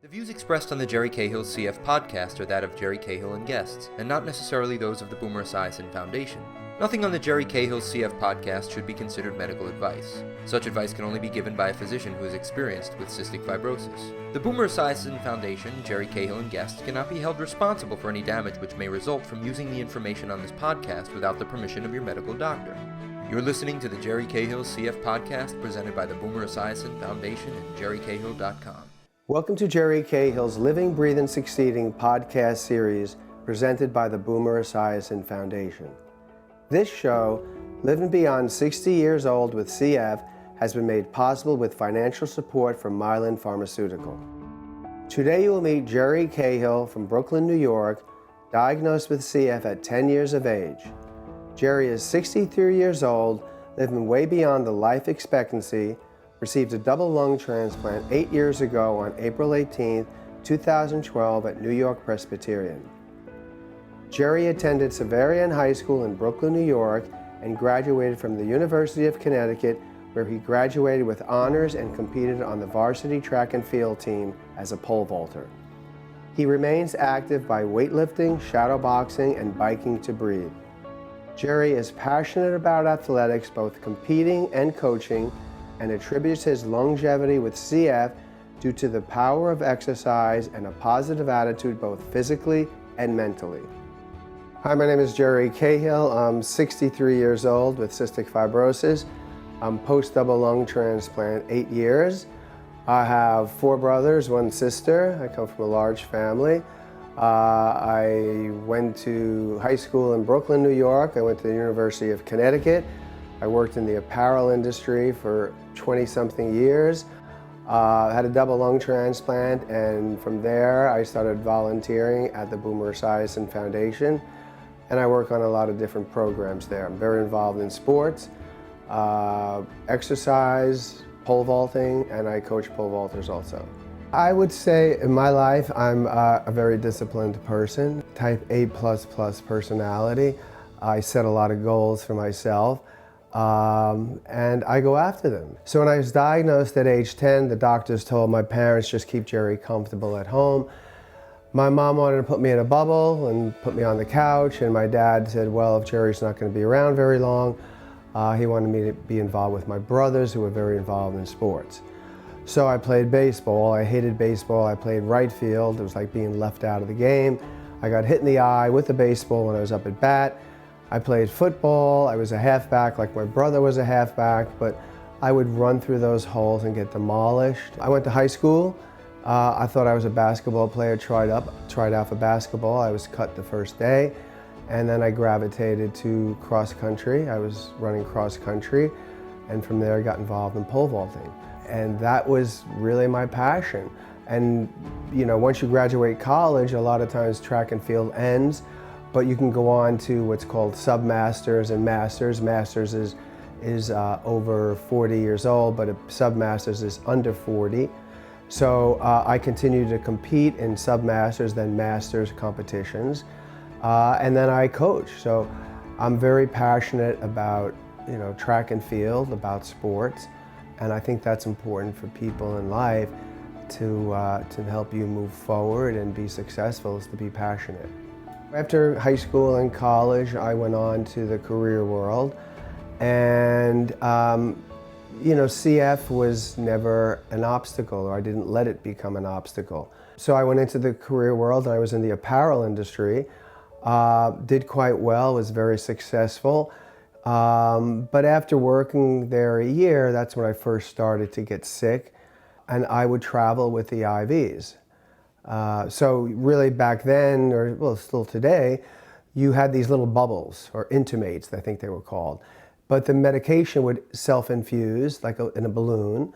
The views expressed on the Jerry Cahill CF podcast are that of Jerry Cahill and guests, and not necessarily those of the Boomer Esiason Foundation. Nothing on the Jerry Cahill CF podcast should be considered medical advice. Such advice can only be given by a physician who is experienced with cystic fibrosis. The Boomer Esiason Foundation, Jerry Cahill and guests cannot be held responsible for any damage which may result from using the information on this podcast without the permission of your medical doctor. You're listening to the Jerry Cahill CF podcast presented by the Boomer Esiason Foundation and jerrycahill.com. Welcome to Jerry Cahill's Living, Breathing, Succeeding podcast series presented by the Boomer Esiason Foundation. This show, Living Beyond 60 Years Old with CF, has been made possible with financial support from Mylan Pharmaceutical. Today you will meet Jerry Cahill from Brooklyn, New York, diagnosed with CF at 10 years of age. Jerry is 63 years old, living way beyond the life expectancy, received a double lung transplant 8 years ago on April 18, 2012 at New York Presbyterian. Jerry attended Xaverian High School in Brooklyn, New York and graduated from the University of Connecticut, where he graduated with honors and competed on the varsity track and field team as a pole vaulter. He remains active by weightlifting, shadow boxing, and biking to breathe. Jerry is passionate about athletics, both competing and coaching, and attributes his longevity with CF due to the power of exercise and a positive attitude both physically and mentally. Hi, my name is Jerry Cahill. I'm 63 years old with cystic fibrosis. I'm post-double lung transplant 8 years. I have 4 brothers, 1 sister. I come from a large family. I went to high school in Brooklyn, New York. I went to the University of Connecticut. I worked in the apparel industry for 20-something years. Had a double lung transplant, and from there I started volunteering at the Boomer Esiason Foundation, and I work on a lot of different programs there. I'm very involved in sports, exercise, pole vaulting, and I coach pole vaulters also. I would say in my life I'm a very disciplined person, type A++ personality. I set a lot of goals for myself. And I go after them. So when I was diagnosed at age 10, the doctors told my parents just keep Jerry comfortable at home. My mom wanted to put me in a bubble and put me on the couch, and my dad said, well, if Jerry's not going to be around very long, he wanted me to be involved with my brothers who were very involved in sports. So I played baseball. I hated baseball. I played right field. It was like being left out of the game. I got hit in the eye with the baseball when I was up at bat. I played football. I was a halfback, like my brother was a halfback, but I would run through those holes and get demolished. I went to high school. I thought I was a basketball player, tried out for basketball. I was cut the first day, and then I gravitated to cross country. I was running cross country, and from there I got involved in pole vaulting. And that was really my passion. And you know, once you graduate college, a lot of times track and field ends, but you can go on to what's called submasters and masters. Masters is over 40 years old, but a submasters is under 40. So I continue to compete in submasters, then masters competitions, and then I coach. So I'm very passionate about, you know, track and field, about sports, and I think that's important for people in life to help you move forward and be successful, is to be passionate. After high school and college, I went on to the career world, and you know, CF was never an obstacle, or I didn't let it become an obstacle. So I went into the career world, and I was in the apparel industry, did quite well, was very successful, but after working there a year, that's when I first started to get sick, and I would travel with the IVs. So really back then, or well, still today, you had these little bubbles, or intimates, I think they were called. But the medication would self-infuse, like in a balloon,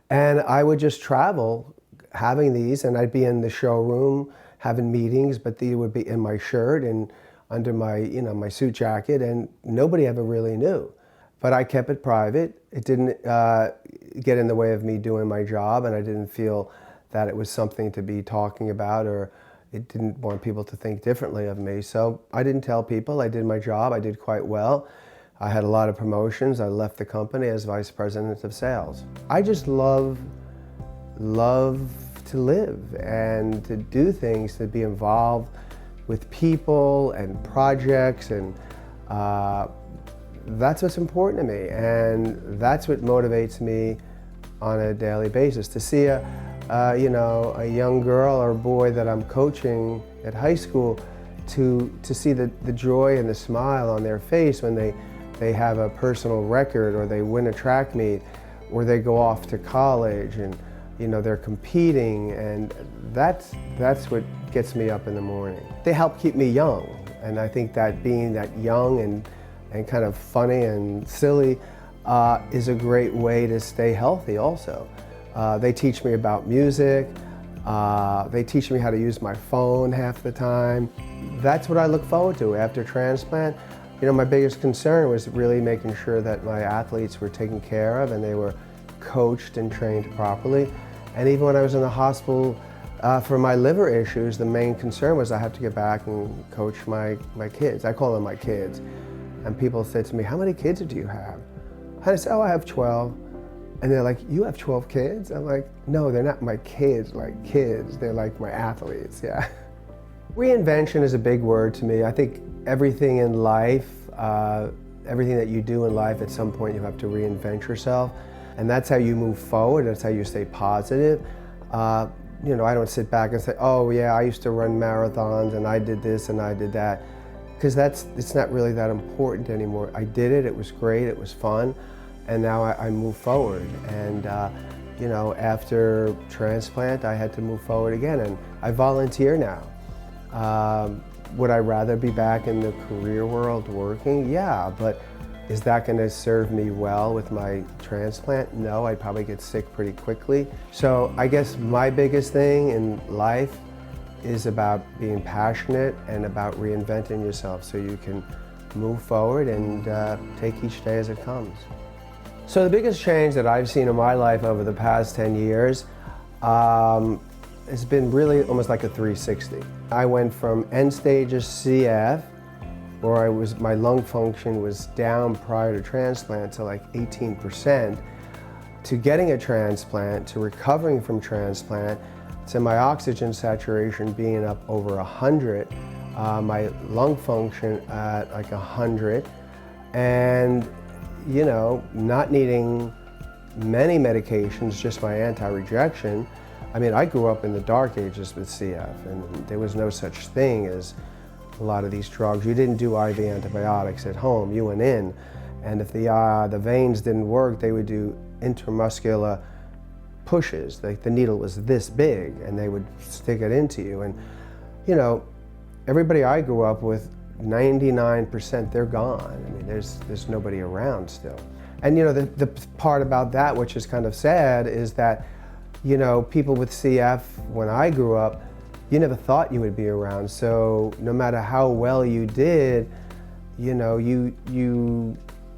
and I would just travel having these, and I'd be in the showroom having meetings, but they would be in my shirt and under my, you know, my suit jacket, and nobody ever really knew. But I kept it private. It didn't get in the way of me doing my job, and I didn't feel that it was something to be talking about, or it didn't want people to think differently of me. So I didn't tell people. I did my job. I did quite well. I had a lot of promotions. I left the company as vice president of sales. I just love to live and to do things, to be involved with people and projects, and that's what's important to me, and that's what motivates me on a daily basis. To see a young girl or boy that I'm coaching at high school, to see the joy and the smile on their face when they have a personal record, or they win a track meet, or they go off to college and they're competing, and that's what gets me up in the morning. They help keep me young, and I think that being that young and kind of funny and silly is a great way to stay healthy also. They teach me about music, they teach me how to use my phone half the time. That's what I look forward to after transplant. My biggest concern was really making sure that my athletes were taken care of and they were coached and trained properly. And even when I was in the hospital for my liver issues, the main concern was I had to get back and coach my kids. I call them my kids. And people said to me, "How many kids do you have?" And I said, "Oh, I have 12. And they're like, "You have 12 kids?" I'm like, "No, they're not my kids, like kids. They're like my athletes," yeah. Reinvention is a big word to me. I think everything in life, everything that you do in life, at some point you have to reinvent yourself. And that's how you move forward, that's how you stay positive. I don't sit back and say, "Oh yeah, I used to run marathons and I did this and I did that," because it's not really that important anymore. I did it, it was great, it was fun, and now I move forward. And after transplant, I had to move forward again, and I volunteer now. Would I rather be back in the career world working? Yeah, but is that going to serve me well with my transplant? No, I'd probably get sick pretty quickly. So I guess my biggest thing in life is about being passionate and about reinventing yourself so you can move forward and take each day as it comes. So the biggest change that I've seen in my life over the past 10 years has been really almost like a 360. I went from end stages CF, where my lung function was down prior to transplant to like 18%, to getting a transplant, to recovering from transplant, to my oxygen saturation being up over 100, my lung function at like 100, and not needing many medications, just my anti-rejection. I mean, I grew up in the dark ages with CF, and there was no such thing as a lot of these drugs. You didn't do IV antibiotics at home. You went in, and if the veins didn't work, they would do intramuscular pushes. Like the needle was this big, and they would stick it into you. And everybody I grew up with, 99%, they're gone. I mean, there's nobody around still. And the part about that, which is kind of sad, is that people with CF, when I grew up, you never thought you would be around. So no matter how well you did, you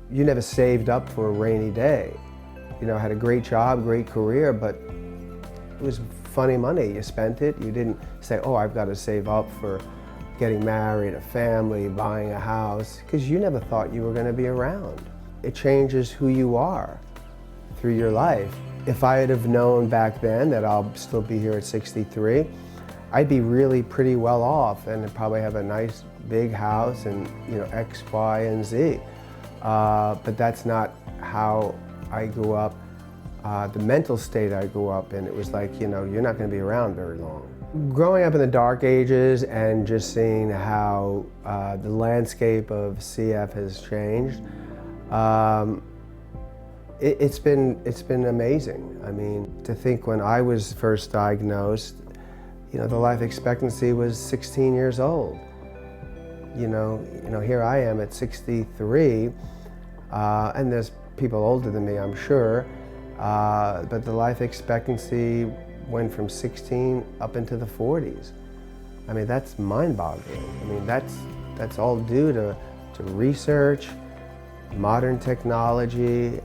never saved up for a rainy day. Had a great job, great career, but it was funny money. You spent it. You didn't say, "Oh, I've got to save up for getting married, a family, buying a house," because you never thought you were going to be around. It changes who you are through your life. If I had have known back then that I'll still be here at 63, I'd be really pretty well off and I'd probably have a nice big house and X, Y, and Z. But that's not how I grew up. The mental state I grew up in, it was like, you're not going to be around very long. Growing up in the dark ages and just seeing how the landscape of CF has changed, it's been amazing. I mean, to think when I was first diagnosed, the life expectancy was 16 years old. Here I am at 63, and there's people older than me, I'm sure, but the life expectancy went from 16 up into the 40s. I mean, that's mind-boggling. I mean, that's all due to research, modern technology,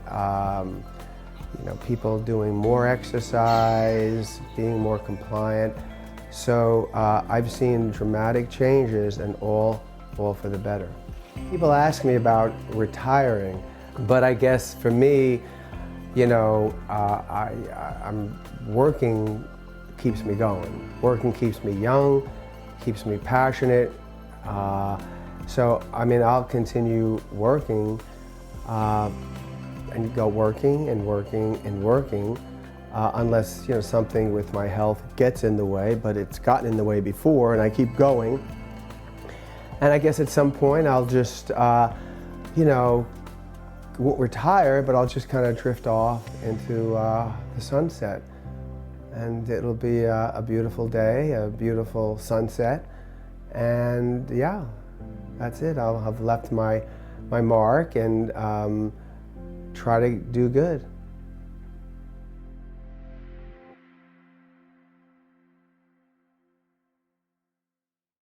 people doing more exercise, being more compliant. So I've seen dramatic changes, and all for the better. People ask me about retiring, but I guess for me, I'm working keeps me going. Working keeps me young, keeps me passionate. So, I mean, I'll continue working and go working and working and working unless, something with my health gets in the way, but it's gotten in the way before, and I keep going. And I guess at some point I'll just, won't retire, but I'll just kind of drift off into the sunset. And it'll be a beautiful day, a beautiful sunset. And yeah, that's it. I'll have left my mark and try to do good.